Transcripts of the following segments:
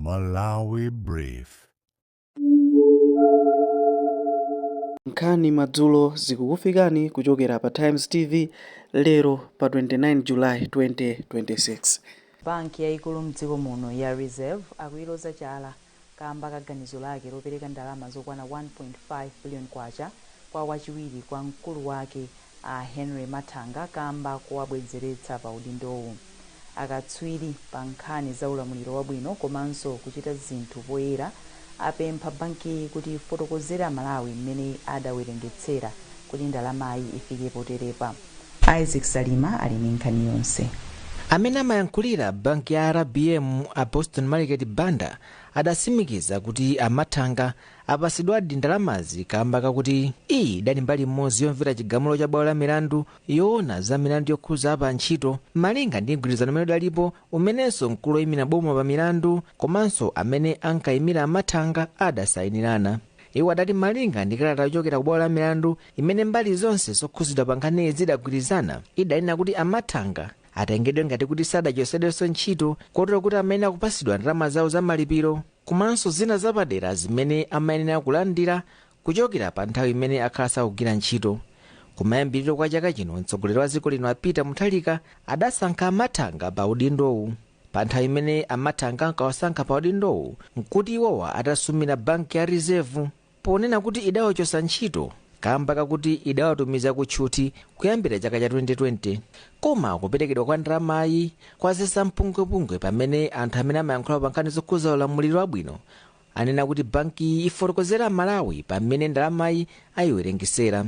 Malawi Brief. Nkhani madzulo zikukufikani kuchokera pa Times TV lero pa 29 July 2026. Banki yaikulu mdziko muno ya Reserve akuiloza chala kamba kaganizo lake lopereka ndalama zokwana 1.5 billion kwacha kwa wachiwiri kwa mkulu wake Henry Matanga kamba kuwabwezeretsa pa udindowu. Akatswiri pa nkhani za ulamuliro wabwino komanso kuchita zinthu poyera apempha banki kuti ifotokozere Amalawi mmene adawerengetsera kuti ndalamayi ifike poterepa. Isaac Salima ali ndi nkhani yonse. Amene amayankhulira banki ya RBM a Boston Market Banda adasimikiza kuti Amatanga apasidwadi ndalamazi kamba kakuti iyi idali mbali mmodzi yomvera chigamulo cha bwalo la milandu yoona za milandu yokhuza apa ntchito malinga ndi mgwirizano umene udalipo umenenso mkulu woyimira boma pa milandu komanso amene ankayimira Amatanga adasayinirana. Iwo adati malinga ndi kalata yochokera ku bwalo la milandu imene mbali zonse zokhuzidwa pa nkhaniyi zidagwirizana idanena kuti Amatanga atengedwe ngati kuti sadachosedwenso ntchito kotero kuti amene akupasidwa ndalama zawo za malipiro komanso zina zapadera zimene amayenera kulandira kuchokera pa nthawi imene akhala sakugwira ntchito. Kumayambiriro kwa chaka chino mtsogoleri wa dziko lino Peter Mutharika adasankha Amatanga pa udindowu. Pa nthawi imene Amatanga ankawasankha pa udindowu nkuti iwowa atasumira banki ya Reserve ponena kuti idawachosa ntchito kamba kakuti idawatumiza kutchuti kuyambira chaka cha 2020 koma kuperekedwa kwa ndalamayi kwazesa mpungwepungwe pamene anthu amene amayankhula pa nkhani zokhuza ulamuliro wabwino anena kuti banki ifotokozera Malawi pamene ndalamayi ayiwerengesera.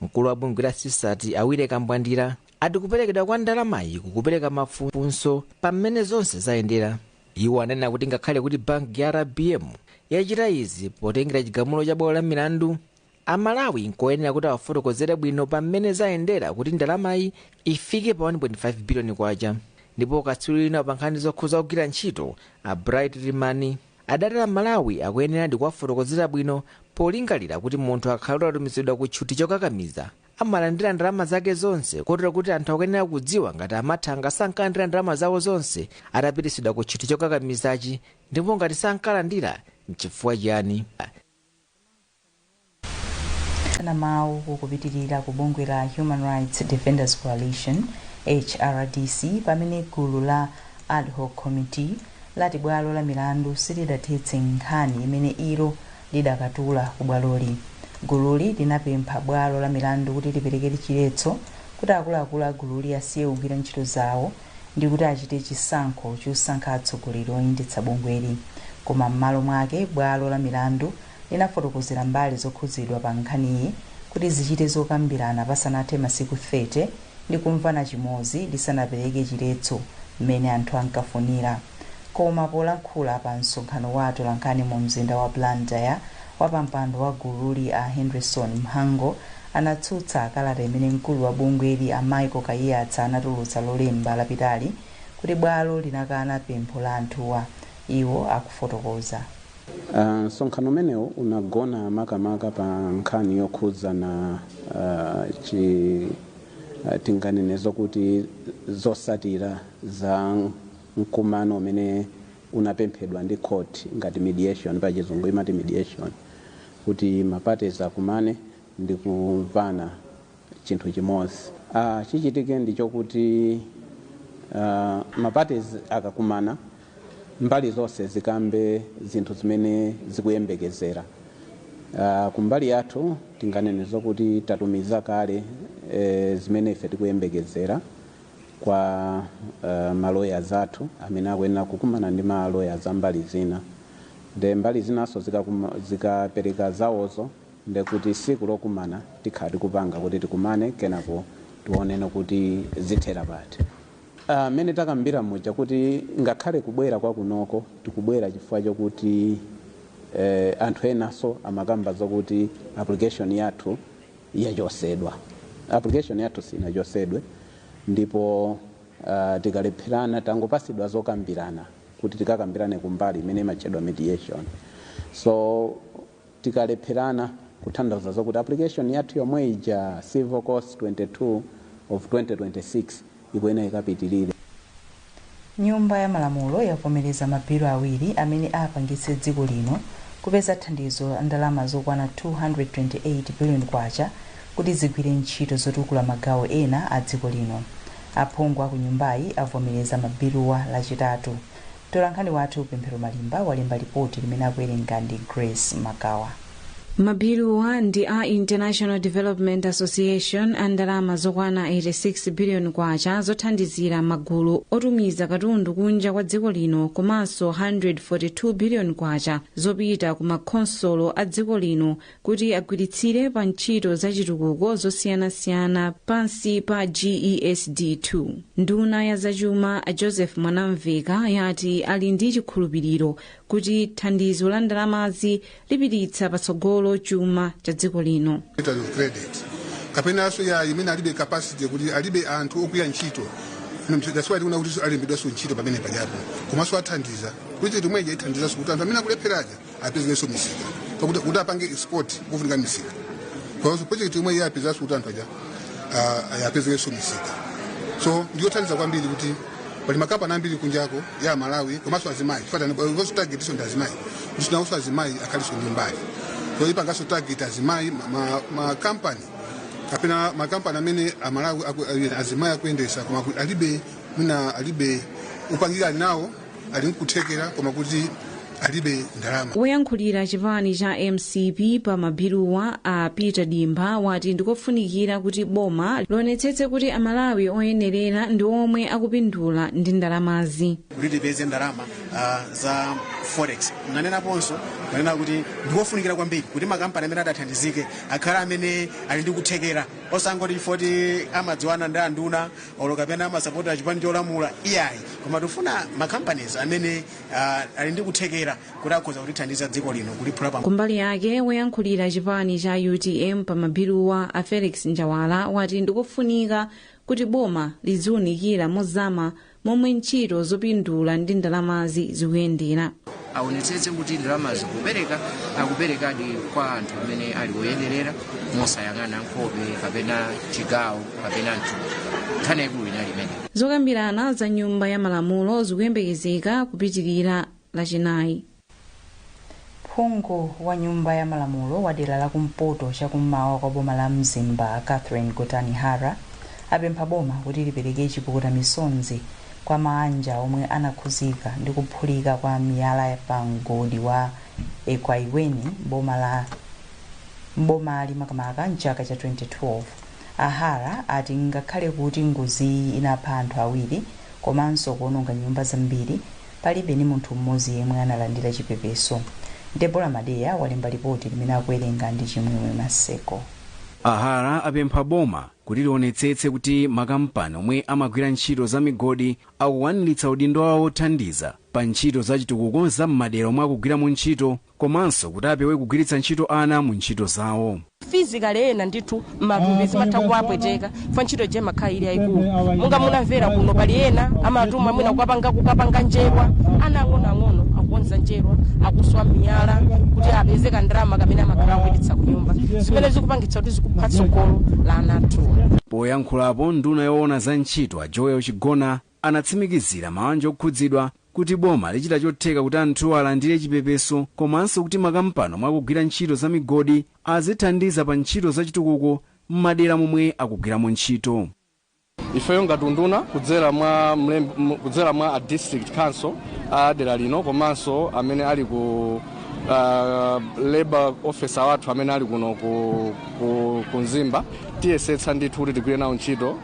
Mkulu wa bungwe la Sisati Awire Kambwandira ati kuperekedwa kwa ndalamayi kukupereka mafunso pamene zonse zayendera. Iwo anena kuti ngakhale kuti banki ya RBM yachita izi potengera chigamulo cha bwalo la milandu, Amalawi nkoyenera kuti afotokozere bwino pamene zayendera kuti ndalamayi ifike pa 1.5 billion kwacha. Ndipo katswiri wina pa nkhani zokhuza kugwira ntchito a Bright Rimani adati Amalawi akuyenera ndi kuwafotokozera bwino polingalira kuti munthu akhala atumizidwa ku tchuti chokakamiza amalandira ndalama zake zonse kotero kuti anthu akuyenera kudziwa ngati Amatanga sankalandira ndalama zawo zonse atapitisidwa ku tchuti chokakamizachi ndipo ngati sankalandira n'chifukwa chiyani. Mawu kukupitirira ku bungwe la Human Rights Defenders Coalition HRDC pamene gulu la ad hoc committee lati bwalo la milandu silidathetse nkhani imene ilo lidakatula ku bwaloli. Gululi linapempha bwalo la milandu kuti lipereke chiletso kuti akuluakulu a gululi asiye kugwira ntchito zawo ndi kuti achite chisankho chosankha atsogoleri oyendetsa bungweli. Koma m'malo mwake bwalo la milandu linafotokozera mbali zokhuzidwa pa nkhaniyi kuti zichite zokambirana pasanathe masiku 30 ndi kumvana chimodzi lisanapereke chiletso mmene anthu ankafunira. Koma polankhula pa msonkhano wa atolankhani mu mzinda wa Blantyre wapampando wa gululi a Henderson Mhango anatsutsa kalata imene mkulu wa bungweli a Michael Kayatsa anatulutsa lolemba lapitali kuti bwalo linakana pempho la anthuwa. Iwo akufotokoza. Msonkhano umenewu unagona makamaka pa nkhani yokhuza na tinganenezo kuti zosatira za mkumano umene unapemphedwa ndi court ngati mediation pa chizungu imati mediation kuti maparties akumane ndi kumvana chinthu chimodzi. Chichitike ndicho kuti maparties akakumana mbali zonse zikambe zinthu zimene zikuyembekezera. Kumbali yathu tinganenezo kuti tatumiza kale zimene ife tikuyembekezera kwa maloyers athu amene akuyenera kukumana ndi maloyers ambali zina. Nde mbali zinaso zikapereka zawozo ndekuti siku lokumana tikhala tikupanga kuti tikumane kenako tionene kuti zithera pati. Mene takambira muja kuti ngakhale kubwera kwa kunoko tikubwera chifukwa chokuti anthu enaso amakamba zokuti application yathu yachosedwa. Application yathu sinachosedwe ndipo tikalepherana tangopasidwa zokambirana kuti tikakambirane kumbali imene imachedwa mediation. So tikalepherana kutanthauza zokuti application yathu yomwe ija Civil Course 22 of 2026 ikuyenera ikapitirire. Nyumba ya Malamulo yavomereza mabhilo awiri amene apangitse dziko lino kupeza thandizo la ndalama zokwana 228 billion kwacha kuti zigwire ntchito zotukula magawo ena a dziko lino. Aphungu ku nyumbayi avomereza mabhilowa lachitatu. Tolankhani wathu Pemphero Malimba walemba ripoti limene akuwerenga ndi Grace Magawa. Mabhilowa ndi a International Development Association andalama zokwana 86 billion kwacha zothandizira magulu otumiza katundu kunja kwa dziko lino komanso 142 billion kwacha zopita ku makonsolo a dziko lino kuti agwiritsire pa ntchito za chitukuko zosiyanasiyana pansi pa GESD2. Nduna ya zachuma Joseph Mwanamveka yati ali ndi chikhulupiriro kuti thandizo la ndalamazi lipititsa patsogolo chuma cha dziko lino. Kapena aso ya imene alibe capacity kuti alibe anthu okuya ntchito. Ndaswa ndi kuti alembedwa so ntchito pamene pajapo. Komanso athandiza. Kuti tumweje ithandiza so kuti anthu amene akulepheraja apezekenso misika. Kuti apange export kufunika misika. Komanso project imwe yapeza so kuti anthu aja apezekenso misika. So ndiyo thandiza kwambiri kuti pali makampani ambiri kunjako ya Malawi komanso azimayi. Fatani ngoso target so ndazimayi. Ndisinawo azimayi akaliso ndi mbali. So ipangaso target azimayi makampani kapena makampani amene Malawi azimayi akuyendesa koma alibe upangika nawo ali nkuthekera koma kuti alibe ndalama. Woyankhulira chipani cha MCP pa mabhilowa a Peter Dimba wati ndikofunikira kuti boma lionetsetse kuti Amalawi oyenerera ndi omwe akupindula ndi ndalamazi. Kuti tipeze ndalama za forex. Nanenaponso manena kuti ndikofunikira kwambiri kuti makampani amene adathandizike akhala amene ali ndi kuthekera osangoti foti amadziwana ndi anduna olokapena amasapota chipani cholamula iyayi koma tufuna makampanies amene ali ndi kuthekera kuti akhoza kutithandiza dziko lino kuliphula pa. Kumbali yake woyankhulira chipani cha UTM pa mabhilowa a Felix Njawala wati ndikofunika kuti boma liziunikira mozama momwe ntchito zopindula ndi ndalamazi zikuyendera. Aonetsetse kuti ndalama akuperekadi kwa anthu amene ali oyenerera mosayang'ana nkhope kapena chigawo kapena nkhani yaikulu inali imene. Zokambirana za Nyumba ya Malamulo zikuyembekezeka kupitirira lachinayi. Phungu wa Nyumba ya Malamulo wa dera la kumpoto chakummawa kwa boma la Mzimba Catherine Gotani Hara apempha boma kuti lipereke chipukuta misonzi kwa maanja omwe anakhuzika ndi kuphulika kwa miyala pa mgodi wa Ekwaiweni boma limakamaka mchaka cha 2012. Ahara ati ngakhale kuti ngozi inapha anthu awiri komanso kuononga nyumba zambiri palibe ni munthu mmodzi yemwe analandira chipepeso. Debora Madeya walemba ripoti limene akuwerenga ndi Chimwemwe Maseko. Ahara apempha boma kuti lionetsetse kuti makampani omwe amagwira ntchito za migodi akukwaniritsa udindo wawo othandiza pa ntchito za chitukuko za m'madera omwe akugwiramo ntchito komanso kuti apewe kugwiritsa ntchito ana mu ntchito zawo. Physically ena ndithu matupi zimatha kuwapweteka fa ntchito je makhala ili yayikulu munga munamvera kuno pali ena amatuma mwina kukapanga njerwa ana ang'ono akukonza njerwa akuswa miyala kuti apezeka ndalama kamene amakhala akuyendetsa ku nyumba zimene zikupangitsa kuti zikupha tsogolo la anathu. Poyankhulapo nduna yoona za ntchito a Joel Chigona anatsimikizira mabanja okhudzidwa kuti boma lichita chotheka kuti anthu alandire chipepeso komanso kuti makampani omwe akugwira ntchito za migodi azithandiza pa ntchito za chitukuko m'madera momwe akugwiramo ntchito. Ifeyo ngati nduna kudzera mwa a district council a dera lino komanso amene ali ku labor officer wathu amene ali kuno ku Mzimba tiyesetsa ndithu kuti tigwire nawo ntchito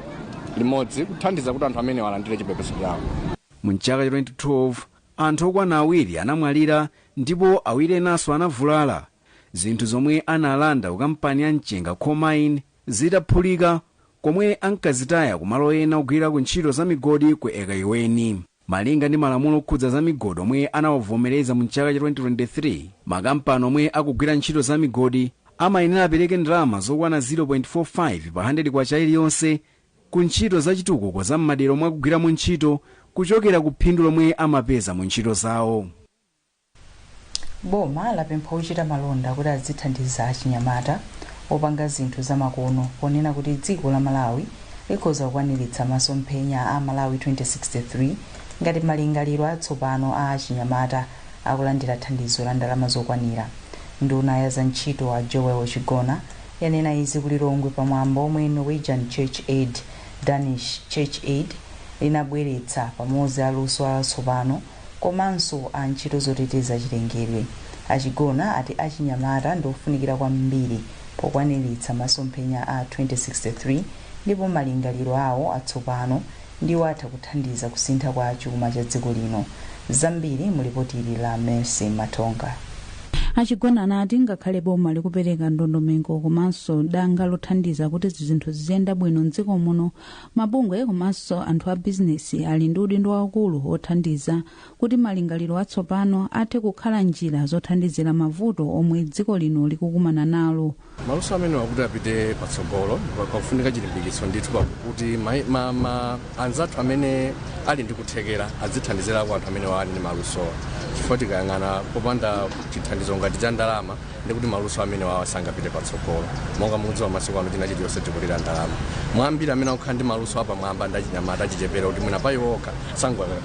limodzi kuthandiza kuti anthu amene alandire chipepeso chawo. Mu chaka cha 2012 anthu okwana awiri anamwalira ndipo awiri enanso anavulala zinthu zomwe analanda ku kampani ya mchenga Coal Mine zitaphulika komwe ankazitaya kumalo ena ogwira ku ntchito za migodi ku Ekwaiweni. Malinga ndi malamulo okhudza za migodi omwe anawavomereza mu chaka cha 2023 makampani omwe akugwira ntchito za migodi amayenera apereke ndalama zokwana 0.45 pa 100 kwacha iliyonse ku ntchito za chitukuko za m'madera omwe akugwiramo ntchito kuchokera ku phindu lomwe amapeza mu ntchito zawo. Boma lapempha ochita malonda kuti azithandiza achinyamata opanga zinthu zamakono ponena kuti dziko la Malawi likhoza kukwaniritsa masomphenya a Malawi 2063 ngati malingaliro atsopano a achinyamata akulandira thandizo la ndalama zokwanira. Nduna ya za ntchito a Joel Chigona yanena izi ku Lilongwe pamwambo omwe Norwegian Church Aid Danish Church Aid linabweretsa pamodzi aluso atsopano komanso a ntchito zoteteza chilengedwe. Achigona ati achinyamata ndofunikira kwambiri pokwaniritsa masomphenya a 2063 ndipo malingaliro awo atsopano ndiwo atha kuthandiza kusintha kwa chuma cha dziko lino. Zambiri mulipoti la Mercy Matonga. Achigona anati ngakhale boma likupereka ndondomeko komanso danga lothandiza kuti zinthu ziziyenda bwino mdziko muno, mabungwe komanso anthu a bizinesi ali ndi udindo waukulu othandiza kuti malingaliro atsopano athe kukhala njira zothandizira mavuto omwe dziko lino likukumana nalo. Maluso amene wakuti apite patsogolo pakufunika chilimbikitso ndithu pakuti anzathu amene ali ndi kuthekera azithandizira anthu amene wali ndi maluso. Chifukwa tikayang'ana popanda chithandizo ngati cha ndalama ndikuti maluso amene sangapite patsogolo. Monga mukudziwa masiku ano china chiliyonse tikulira ndalama. Mwambiri amene akukhala ndi maluso apamwamba ndi achinyamata achichepere kuti mwina pa iwoka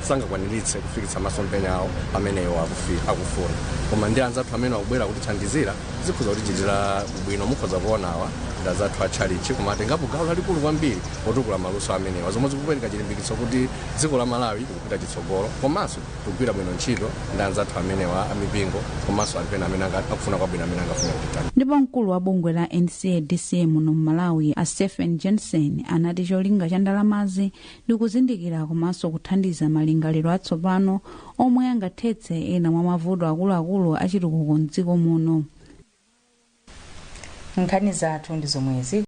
sangakwaniritse kufikitsa masomphenya awo amene iwo akufuna. Koma ndi anzathu amene akubwera kutithandizira zikhoza kutichitira bwino. Mukhoza kuonawa ndazathu atchalichi koma atengapo gawo lalikulu kwambiri potukula maluso amenewa zomwe zikupereka chilimbikitso kuti dziko la Malawi likupita chitsogolo komanso tikugwira bwino ntchito ndi anzathu amenewa amipingo komanso anthu amene akufuna kwabwino amene angafuna kutitani. Ndipo mkulu wa bungwe la NCADC muno Malawi a Stephen Jensen anati cholinga cha ndalamazi ndi kuzindikira komanso kuthandiza malingaliro atsopano omwe angathetse ena mwa mavuto akuluakulu achitukuko mdziko muno. Nkhani zathu ndi zomwezi.